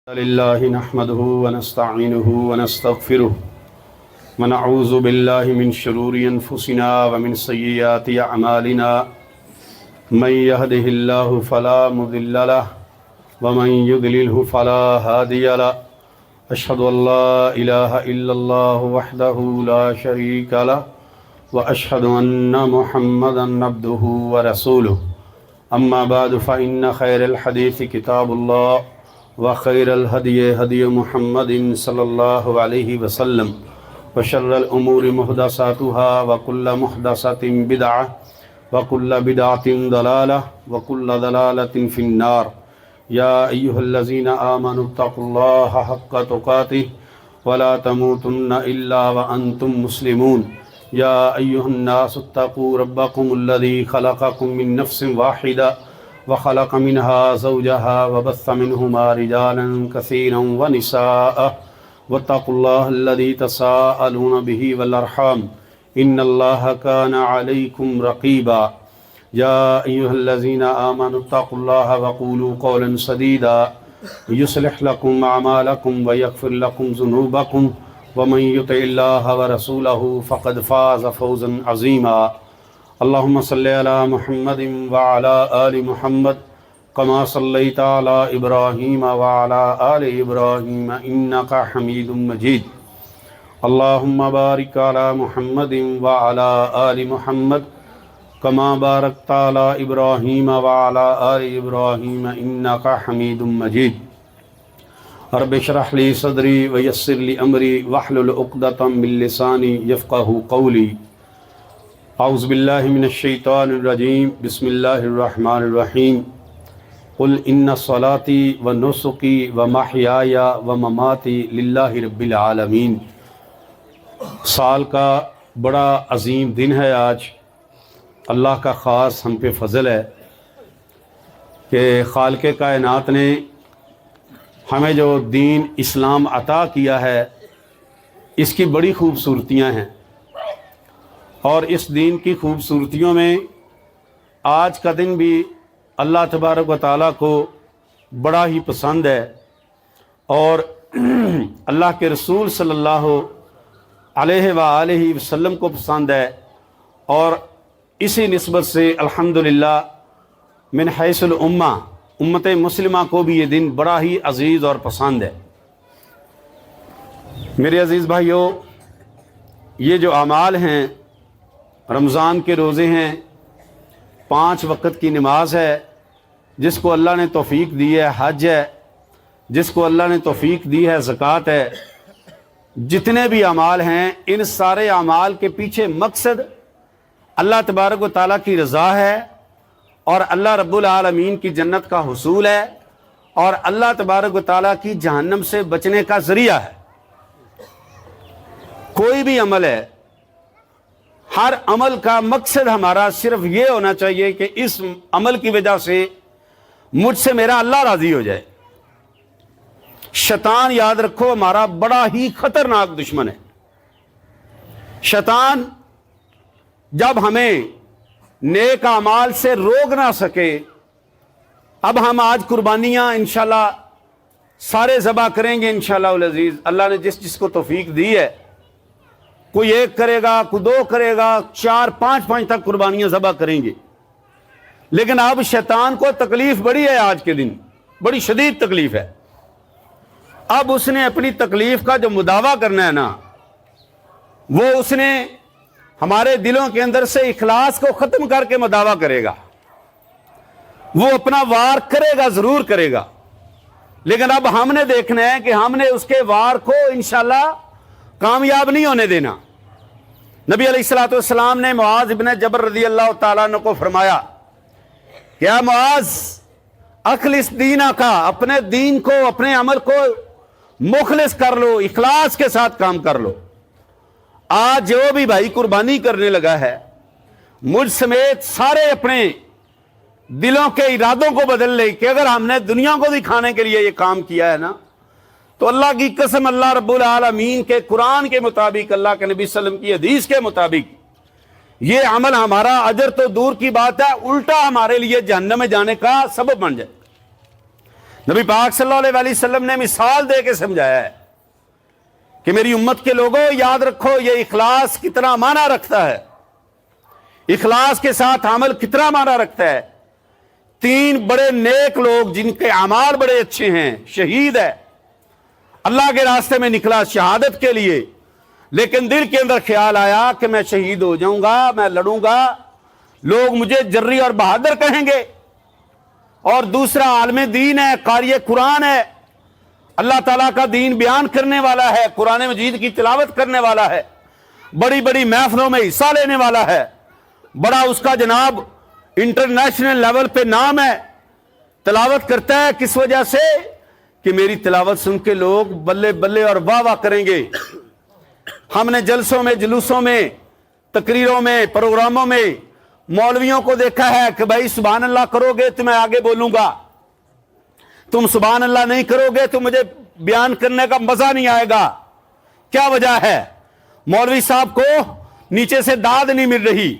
لله نحمده ونستعينه ونستغفره ونعوذ بالله من شرور أنفسنا ومن سيئات أعمالنا من يهده الله فلا مضل له ومن يضلله فلا هادي له أشهد أن لا إله إلا الله وحده لا شريك له وأشهد أن محمدا عبده ورسوله أما بعد فإن خير الحديث كتاب الله وخير الهدي هدي محمد صلى الله عليه وسلم وشر الأمور محدثاتها وكل محدثة بدعة وكل بدعة ضلالة وكل ضلالة في النار يا أيها الذين آمنوا اتقوا الله حق تقاته ولا تموتن إلا وأنتم مسلمون يا أيها الناس اتقوا ربكم الذي خلقكم من نفس واحدة وخلق منها زوجها وبث منهما رجالا كثيرا ونساء واتقوا الله الذي تساءلون به والأرحام إن الله كان عليكم رقيبا يا أيها الذين آمنوا اتقوا الله وقولوا قولا سديدا يصلح لكم أعمالكم ويغفر لكم ذنوبكم ومن يطع الله ورسوله فقد فاز فوزا عظيما اللهم صل على محمد وعلى آل محمد كما صليت على إبراهيم وعلى آل إبراهيم إنك حميد مجيد اللهم بارك على محمد وعلى آل محمد كما باركت على إبراهيم وعلى آل إبراهيم إنك حميد مجيد رب اشرح لي صدري ويسر لي أمري واحلل عقدة من لساني يفقهوا قولي اعوذ باللہ من الشیطان الرجیم بسم اللہ الرحمن الرحیم قل ان صلاتي ونسکی ومحیای ومماتی للہ رب العالمین۔ سال کا بڑا عظیم دن ہے آج، اللہ کا خاص ہم پہ فضل ہے کہ خالق کائنات نے ہمیں جو دین اسلام عطا کیا ہے اس کی بڑی خوبصورتیاں ہیں، اور اس دین کی خوبصورتیوں میں آج کا دن بھی اللہ تبارک و تعالیٰ کو بڑا ہی پسند ہے، اور اللہ کے رسول صلی اللہ علیہ وآلہ وسلم کو پسند ہے، اور اسی نسبت سے الحمدللہ من حیث الامہ امت مسلمہ کو بھی یہ دن بڑا ہی عزیز اور پسند ہے۔ میرے عزیز بھائیوں، یہ جو اعمال ہیں، رمضان کے روزے ہیں، 5 وقت کی نماز ہے، جس کو اللہ نے توفیق دی ہے، حج ہے جس کو اللہ نے توفیق دی ہے، زکوٰۃ ہے، جتنے بھی اعمال ہیں ان سارے اعمال کے پیچھے مقصد اللہ تبارک و تعالیٰ کی رضا ہے، اور اللہ رب العالمین کی جنت کا حصول ہے، اور اللہ تبارک و تعالیٰ کی جہنم سے بچنے کا ذریعہ ہے۔ کوئی بھی عمل ہے، ہر عمل کا مقصد ہمارا صرف یہ ہونا چاہیے کہ اس عمل کی وجہ سے مجھ سے میرا اللہ راضی ہو جائے۔ شیطان یاد رکھو ہمارا بڑا ہی خطرناک دشمن ہے۔ شیطان جب ہمیں نیک اعمال سے روک نہ سکے، اب ہم آج قربانیاں انشاءاللہ سارے ذبح کریں گے انشاءاللہ العزیز، اللہ نے جس کو توفیق دی ہے، کوئی 1 کرے گا، کوئی 2 کرے گا، 4 5 تک قربانیاں ذبح کریں گے۔ لیکن اب شیطان کو تکلیف بڑی ہے، آج کے دن بڑی شدید تکلیف ہے۔ اب اس نے اپنی تکلیف کا جو مداوع کرنا ہے نا، وہ اس نے ہمارے دلوں کے اندر سے اخلاص کو ختم کر کے مداوع کرے گا۔ وہ اپنا وار کرے گا، ضرور کرے گا، لیکن اب ہم نے دیکھنا ہے کہ ہم نے اس کے وار کو انشاءاللہ کامیاب نہیں ہونے دینا۔ نبی علیہ الصلوۃ والسلام نے معاذ ابن جبل رضی اللہ تعالیٰ عنہ کو فرمایا، کیا معاذ اخلص دینہ کا، اپنے دین کو، اپنے عمل کو مخلص کر لو، اخلاص کے ساتھ کام کر لو۔ آج جو بھی بھائی قربانی کرنے لگا ہے، مجھ سمیت سارے اپنے دلوں کے ارادوں کو بدل لے کہ اگر ہم نے دنیا کو دکھانے کے لیے یہ کام کیا ہے نا، تو اللہ کی قسم اللہ رب العالمین کے قرآن کے مطابق، اللہ کے نبی صلی اللہ علیہ وسلم کی حدیث کے مطابق یہ عمل ہمارا اجر تو دور کی بات ہے، الٹا ہمارے لیے جہنم میں جانے کا سبب بن جائے۔ نبی پاک صلی اللہ علیہ وسلم نے مثال دے کے سمجھایا ہے کہ میری امت کے لوگوں یاد رکھو یہ اخلاص کتنا معنی رکھتا ہے، اخلاص کے ساتھ عمل کتنا معنی رکھتا ہے۔ 3 بڑے نیک لوگ جن کے اعمال بڑے اچھے ہیں، شہید ہے، اللہ کے راستے میں نکلا شہادت کے لیے، لیکن دل کے اندر خیال آیا کہ میں شہید ہو جاؤں گا، میں لڑوں گا، لوگ مجھے جری اور بہادر کہیں گے۔ اور دوسرا عالم دین ہے، قاری قرآن ہے، اللہ تعالیٰ کا دین بیان کرنے والا ہے، قرآن مجید کی تلاوت کرنے والا ہے، بڑی بڑی محفلوں میں حصہ لینے والا ہے، بڑا اس کا جناب انٹرنیشنل لیول پہ نام ہے، تلاوت کرتا ہے کس وجہ سے کہ میری تلاوت سن کے لوگ بلے بلے اور واہ واہ کریں گے۔ ہم نے جلسوں میں، جلوسوں میں، تقریروں میں، پروگراموں میں مولویوں کو دیکھا ہے کہ بھائی سبحان اللہ کرو گے تو میں آگے بولوں گا، تم سبحان اللہ نہیں کرو گے تو مجھے بیان کرنے کا مزہ نہیں آئے گا۔ کیا وجہ ہے؟ مولوی صاحب کو نیچے سے داد نہیں مل رہی،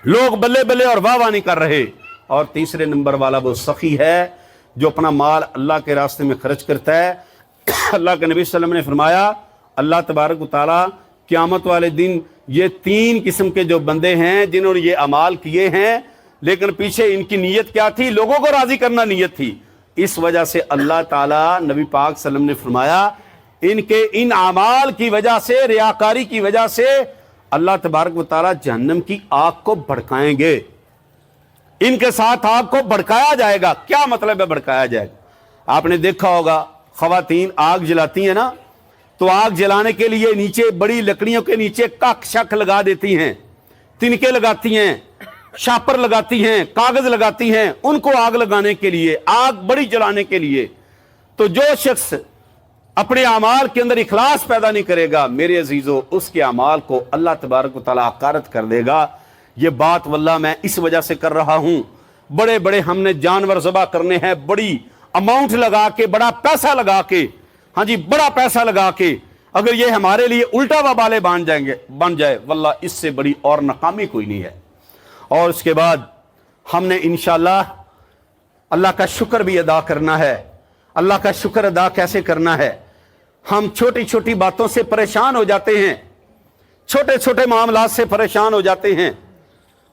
لوگ بلے بلے اور واہ واہ نہیں کر رہے۔ اور تیسرے نمبر والا وہ سخی ہے جو اپنا مال اللہ کے راستے میں خرچ کرتا ہے۔ اللہ کے نبی صلی اللہ علیہ وسلم نے فرمایا اللہ تبارک و تعالیٰ قیامت والے دن یہ 3 قسم کے جو بندے ہیں جنہوں نے یہ اعمال کیے ہیں لیکن پیچھے ان کی نیت کیا تھی؟ لوگوں کو راضی کرنا نیت تھی، اس وجہ سے اللہ تعالیٰ نبی پاک صلی اللہ علیہ وسلم نے فرمایا ان کے ان اعمال کی وجہ سے، ریاکاری کی وجہ سے اللہ تبارک و تعالیٰ جہنم کی آگ کو بھڑکائیں گے، ان کے ساتھ آگ کو بھڑکایا جائے گا۔ کیا مطلب ہے بھڑکایا جائے گا؟ آپ نے دیکھا ہوگا خواتین آگ جلاتی ہیں نا، تو آگ جلانے کے لیے نیچے بڑی لکڑیوں کے نیچے کاک شک لگا دیتی ہیں، تنکے لگاتی ہیں، شاپر لگاتی ہیں، کاغذ لگاتی ہیں ان کو آگ لگانے کے لیے، آگ بڑی جلانے کے لیے۔ تو جو شخص اپنے اعمال کے اندر اخلاص پیدا نہیں کرے گا میرے عزیزو، اس کے اعمال کو اللہ تبارک و تعالیٰ حقارت کر دے گا۔ یہ بات واللہ میں اس وجہ سے کر رہا ہوں، بڑے بڑے ہم نے جانور ذبح کرنے ہیں، بڑی اماؤنٹ لگا کے، بڑا پیسہ لگا کے، ہاں جی بڑا پیسہ لگا کے، اگر یہ ہمارے لیے الٹا وبالے بن جائے واللہ اس سے بڑی اور ناکامی کوئی نہیں ہے۔ اور اس کے بعد ہم نے انشاءاللہ اللہ کا شکر بھی ادا کرنا ہے۔ اللہ کا شکر ادا کیسے کرنا ہے؟ ہم چھوٹی چھوٹی باتوں سے پریشان ہو جاتے ہیں، چھوٹے چھوٹے معاملات سے پریشان ہو جاتے ہیں۔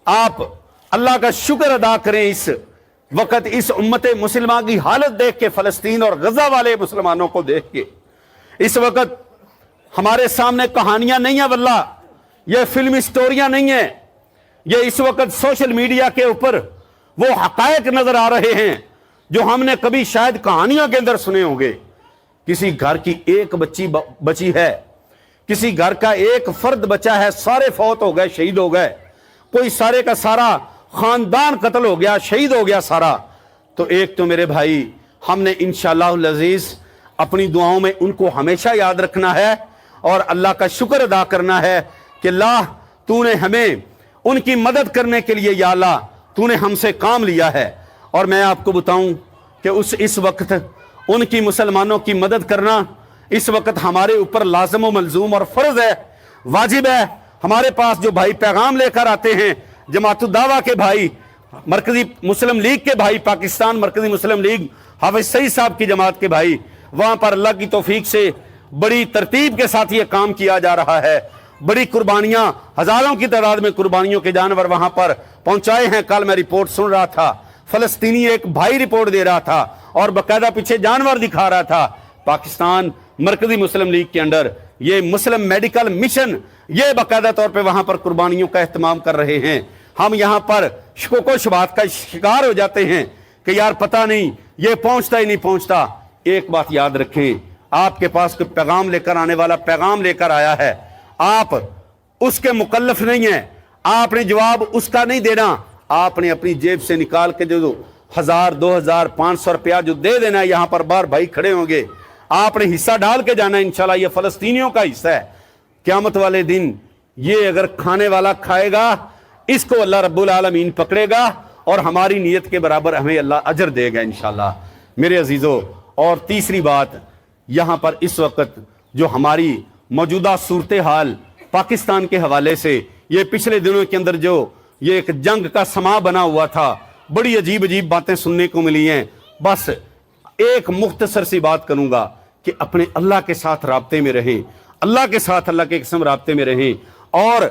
آپ اللہ کا شکر ادا کریں اس وقت، اس امت مسلمہ کی حالت دیکھ کے، فلسطین اور غزہ والے مسلمانوں کو دیکھ کے۔ اس وقت ہمارے سامنے کہانیاں نہیں ہیں واللہ، یہ فلمی سٹوریاں نہیں ہیں، یہ اس وقت سوشل میڈیا کے اوپر وہ حقائق نظر آ رہے ہیں جو ہم نے کبھی شاید کہانیوں کے اندر سنے ہوں گے۔ کسی گھر کی ایک بچی بچی ہے، کسی گھر کا ایک فرد بچا ہے، سارے فوت ہو گئے، شہید ہو گئے، کوئی سارے کا سارا خاندان قتل ہو گیا، شہید ہو گیا سارا۔ تو ایک تو میرے بھائی ہم نے انشاءاللہ العزیز اپنی دعاؤں میں ان کو ہمیشہ یاد رکھنا ہے اور اللہ کا شکر ادا کرنا ہے کہ اللہ تو نے ہمیں ان کی مدد کرنے کے لیے، یا اللہ تو نے ہم سے کام لیا ہے۔ اور میں آپ کو بتاؤں کہ اس وقت ان کی مسلمانوں کی مدد کرنا اس وقت ہمارے اوپر لازم و ملزوم اور فرض ہے، واجب ہے۔ ہمارے پاس جو بھائی پیغام لے کر آتے ہیں، جماعت الدعوہ کے بھائی، مرکزی مسلم لیگ کے بھائی، پاکستان مرکزی مسلم لیگ حافظ سعید صاحب کی جماعت کے بھائی، وہاں پر اللہ کی توفیق سے بڑی ترتیب کے ساتھ یہ کام کیا جا رہا ہے، بڑی قربانیاں، ہزاروں کی تعداد میں قربانیوں کے جانور وہاں پر پہنچائے ہیں۔ کل میں رپورٹ سن رہا تھا، فلسطینی ایک بھائی رپورٹ دے رہا تھا اور باقاعدہ پیچھے جانور دکھا رہا تھا۔ پاکستان مرکزی مسلم لیگ کے اندر یہ مسلم میڈیکل مشن یہ باقاعدہ طور پہ وہاں پر قربانیوں کا اہتمام کر رہے ہیں۔ ہم یہاں پر شکوک و شبہات کا شکار ہو جاتے ہیں کہ یار پتہ نہیں یہ پہنچتا ہی نہیں پہنچتا۔ ایک بات یاد رکھیں، آپ کے پاس کوئی پیغام لے کر آنے والا پیغام لے کر آیا ہے، آپ اس کے مکلف نہیں ہیں، آپ نے جواب اس کا نہیں دینا، آپ نے اپنی جیب سے نکال کے جو 1000 2000 500 روپیہ جو دے دینا ہے، یہاں پر باہر بھائی کھڑے ہوں گے، آپ نے حصہ ڈال کے جانا ہے۔ انشاءاللہ یہ فلسطینیوں کا حصہ ہے، قیامت والے دن یہ اگر کھانے والا کھائے گا اس کو اللہ رب العالمین پکڑے گا اور ہماری نیت کے برابر ہمیں اللہ اجر دے گا انشاءاللہ میرے عزیزو۔ اور تیسری بات یہاں پر اس وقت جو ہماری موجودہ صورتحال پاکستان کے حوالے سے، یہ پچھلے دنوں کے اندر جو یہ ایک جنگ کا سما بنا ہوا تھا، بڑی عجیب عجیب باتیں سننے کو ملی ہیں۔ بس ایک مختصر سی بات کروں گا کہ اپنے اللہ کے ساتھ رابطے میں رہیں، اللہ کے ساتھ اللہ کے قسم رابطے میں رہیں، اور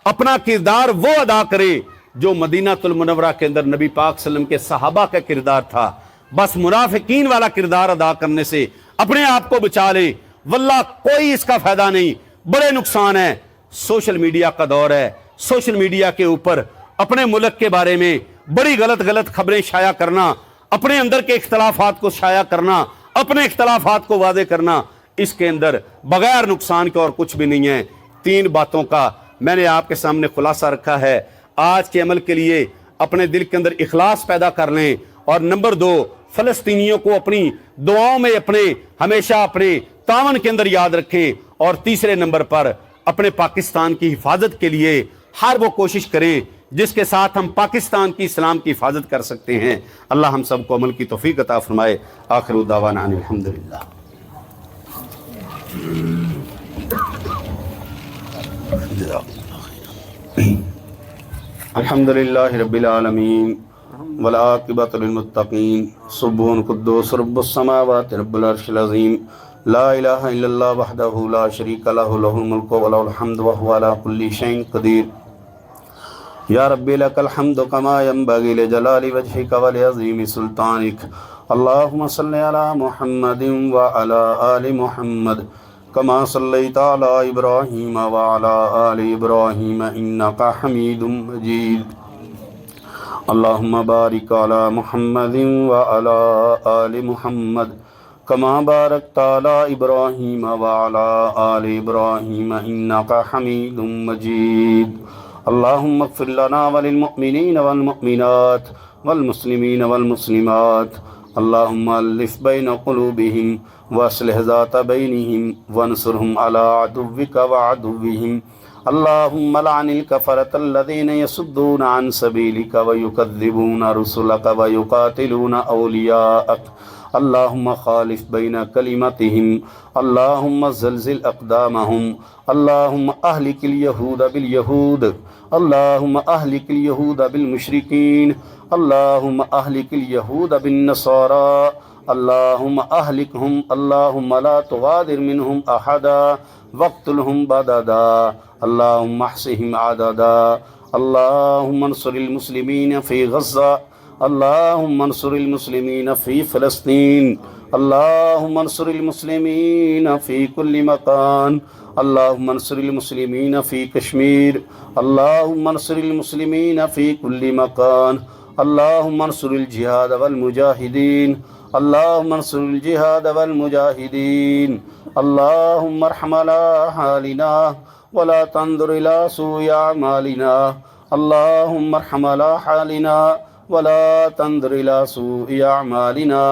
اپنا کردار وہ ادا کریں جو مدینہ المنورہ کے اندر نبی پاک صلی اللہ علیہ وسلم کے صحابہ کا کردار تھا۔ بس منافقین والا کردار ادا کرنے سے اپنے آپ کو بچا لیں، واللہ کوئی اس کا فائدہ نہیں، بڑے نقصان ہیں۔ سوشل میڈیا کا دور ہے، سوشل میڈیا کے اوپر اپنے ملک کے بارے میں بڑی غلط خبریں شائع کرنا، اپنے اندر کے اختلافات کو شائع کرنا، اپنے اختلافات کو واضح کرنا، اس کے اندر بغیر نقصان کے اور کچھ بھی نہیں ہے۔ 3 باتوں کا میں نے آپ کے سامنے خلاصہ رکھا ہے۔ آج کے عمل کے لیے اپنے دل کے اندر اخلاص پیدا کر لیں، اور نمبر 2، فلسطینیوں کو اپنی دعاؤں میں ہمیشہ اپنے تعاون کے اندر یاد رکھیں، اور تیسرے نمبر پر اپنے پاکستان کی حفاظت کے لیے ہر وہ کوشش کریں جس کے ساتھ ہم پاکستان کی اسلام کی حفاظت کر سکتے ہیں۔ اللہ ہم سب کو عمل کی توفیق عطا فرمائے۔ آخر دعوانا ان الحمدللہ۔ الحمدللہ رب العالمین والعاقبۃ للمتقین، سبحان قدوس رب السماوات رب العرش العظیم، لا الہ الا اللہ وحدہ لا شریک لہ، لہ الملک ولہ الحمد وہو علی کل شیء قدیر۔ یا رب لک الحمد کما ینبغی لجلال وجہک ولعظیم سلطانک۔ اللہم صل علی محمد وعلی آل محمد کما صلیت علی ابراہیم وعلی آل ابراہیم انک حمید مجید۔ اللہم بارک علی محمد وعلی آل محمد کما بارکت علی ابراہیم وعلی آل ابراہیم انک حمید مجید۔ اللہم اغفر لنا وللمؤمنین والمؤمنات والمسلمین والمسلمات، اللہم الف بین قلوبہم واصلح ذات بینہم وانصرہم علی عدوک وعدوہم، اللہم لعن الکفرۃ الذین یصدون عن سبیلک ویکذبون رسلک ویقاتلون اولیاءک، اللہم خالف بین کلمتہم، اللہم زلزل اقدامہم، اللہم اہلک الیہود بالیہود، اللہم اہلک الیہود بالمشرکین، اللہم اہلک الیہود بالنصارى، اللہم اہلکہم، اللہم لا تغادر منہم احدا واقتلہم بددا، اللہم احصہم عددا، اللہم انصر المسلمین فی غزہ، اللہم انصر المسلمین فی فلسطین، اللہم انصر المسلمین فی کل مکان، اللہم انصر المسلمین فی کشمیر، اللہم انصر المسلمین فی کل مکان، اللہم انصر الجہاد والمجاہدین، اللہم انصر الجہاد والمجاہدین، اللہم ارحم علی حالنا ولا تنظر الى سوء اعمالنا، اللہم ارحم علی حالنا ولا تنظر الى سوء اعمالنا،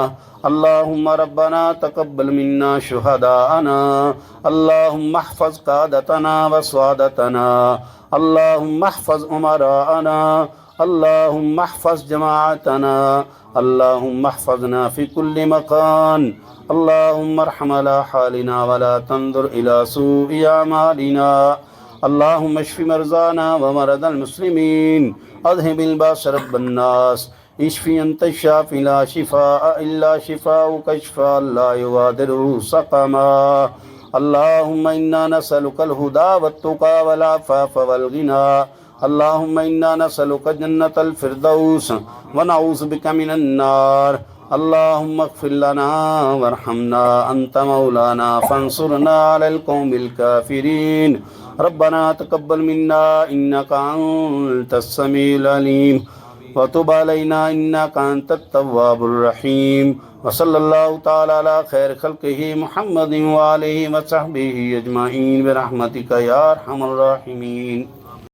اللہم ربنا تقبل منا شہداءنا، اللہم احفظ قادتنا وسوادتنا، اللہم احفظ امراءنا، اللہم احفظ جماعتنا، اللہم احفظنا فی کل مکان، اللہم ارحم علی حالنا ولا تنظر الى سوء اعمالنا، اللہم اشف مرضانا ومرضى المسلمین، اذهب الباس رب الناس، اشفی انت الشافی لا شفاء الا شفاؤک شفاء لا یغادر سقما، اللہم انا نسألک الہدى والتقى والعفاف والغنى، اللہم انا نسألک جنة الفردوس ونعوذ بک من النار، اللہم اغفر لنا وارحمنا انت مولانا فانصرنا علی القوم الکافرین، ربنا تقبل منا انک انت السمیع العلیم وتب علینا انک انت التواب الرحیم، وصلی اللہ تعالی علی خیر خلقہ محمد وآلہ وصحبہ اجمعین برحمتک یا ارحم الراحمین۔